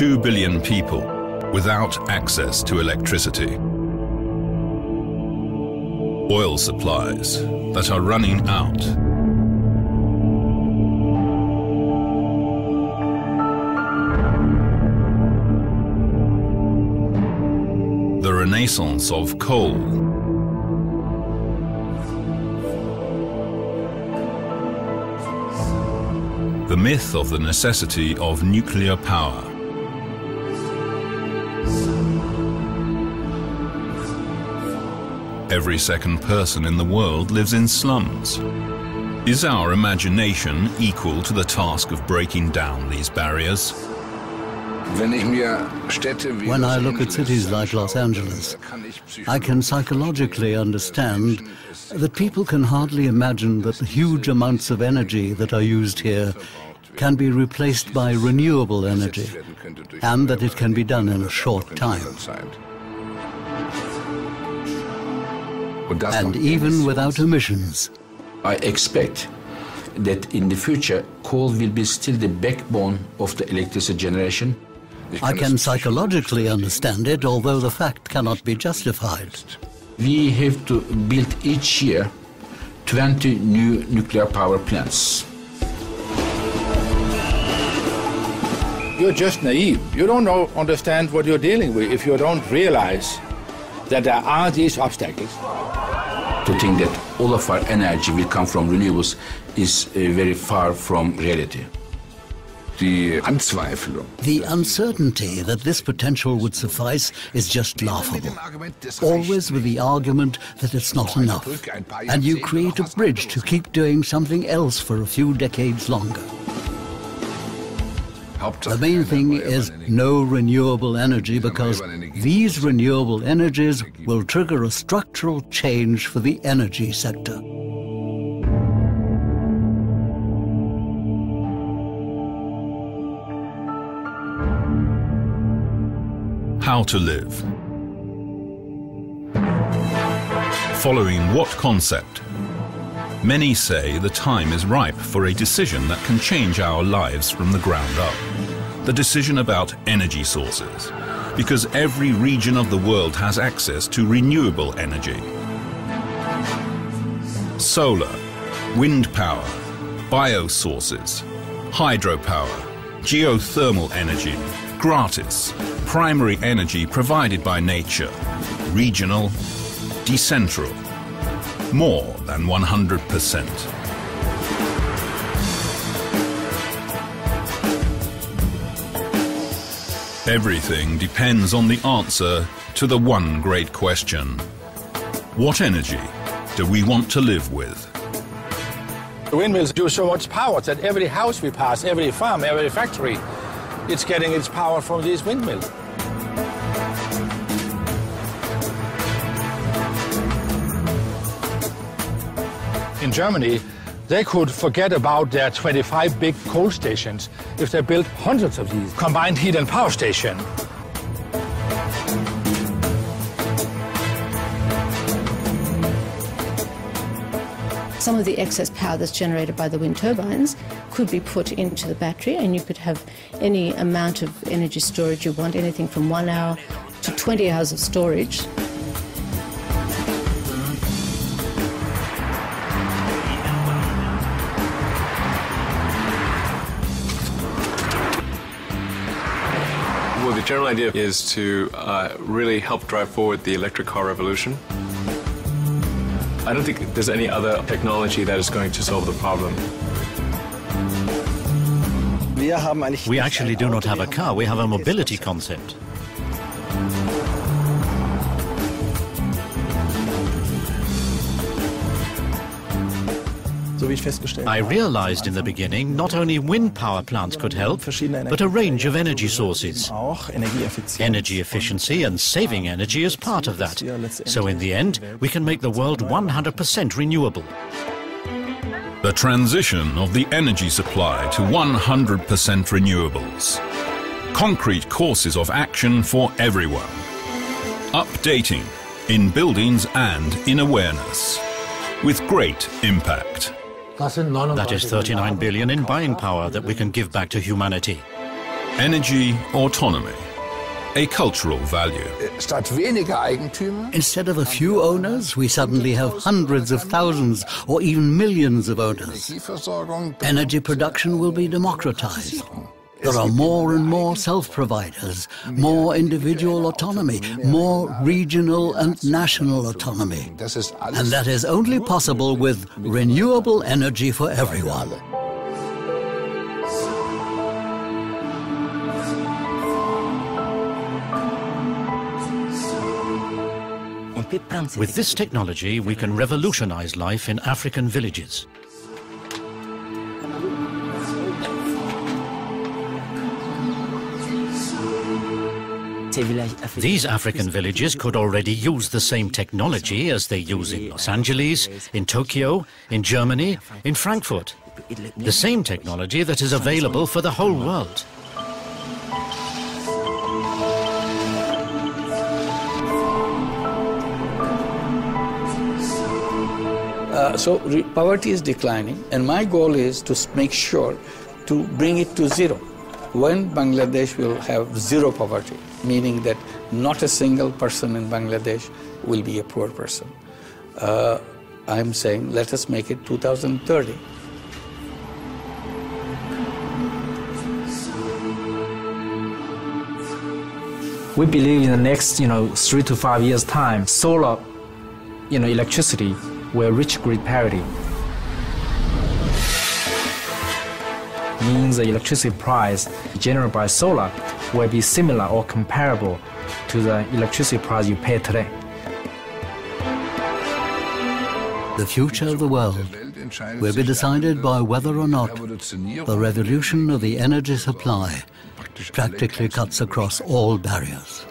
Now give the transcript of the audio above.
2 billion people without access to electricity. Oil supplies that are running out. The renaissance of coal. The myth of the necessity of nuclear power. Every second person in the world lives in slums. Is our imagination equal to the task of breaking down these barriers? When I look at cities like Los Angeles, I can psychologically understand that people can hardly imagine that the huge amounts of energy that are used here can be replaced by renewable energy, and that it can be done in a short time. And even without emissions. I expect that in the future, coal will be still the backbone of the electricity generation. I can psychologically understand it, although the fact cannot be justified. We have to build each year 20 new nuclear power plants. You're just naive. You don't understand what you're dealing with if you don't realize that there are these obstacles. To think that all of our energy will come from renewables is very far from reality. The uncertainty that this potential would suffice is just laughable. Always with the argument that it's not enough. And you create a bridge to keep doing something else for a few decades longer. The main thing is no renewable energy, because these renewable energies will trigger a structural change for the energy sector. How to live. Following what concept? Many say the time is ripe for a decision that can change our lives from the ground up. The decision about energy sources, because every region of the world has access to renewable energy. Solar, wind power, biosources, hydropower, geothermal energy, gratis, primary energy provided by nature, regional, decentral, more than 100%. Everything depends on the answer to the one great question. What energy do we want to live with? The windmills do so much power that every house we pass, every farm, every factory, it's getting its power from these windmills. In Germany, they could forget about their 25 big coal stations if they built hundreds of these combined heat and power stations. Some of the excess power that's generated by the wind turbines could be put into the battery, and you could have any amount of energy storage you want, anything from 1 hour to 20 hours of storage. Well, the general idea is to really help drive forward the electric car revolution. I don't think there's any other technology that is going to solve the problem. We actually do not have a car, we have a mobility concept. I realized in the beginning not only wind power plants could help, but a range of energy sources. Energy efficiency and saving energy is part of that. So in the end, we can make the world 100% renewable. The transition of the energy supply to 100% renewables. Concrete courses of action for everyone. Updating in buildings and in awareness. With great impact. That is 39 billion in buying power that we can give back to humanity. Energy autonomy, a cultural value. Instead of a few owners, we suddenly have hundreds of thousands or even millions of owners. Energy production will be democratized. There are more and more self-providers, more individual autonomy, more regional and national autonomy. And that is only possible with renewable energy for everyone. With this technology, we can revolutionize life in African villages. These African villages could already use the same technology as they use in Los Angeles, in Tokyo, in Germany, in Frankfurt. The same technology that is available for the whole world. So poverty is declining, and my goal is to make sure to bring it to zero. When Bangladesh will have zero poverty, meaning that not a single person in Bangladesh will be a poor person. I'm saying let us make it 2030. We believe in the next 3 to 5 years time, solar electricity will reach grid parity. Means the electricity price generated by solar will be similar or comparable to the electricity price you pay today. The future of the world will be decided by whether or not the revolution of the energy supply practically cuts across all barriers.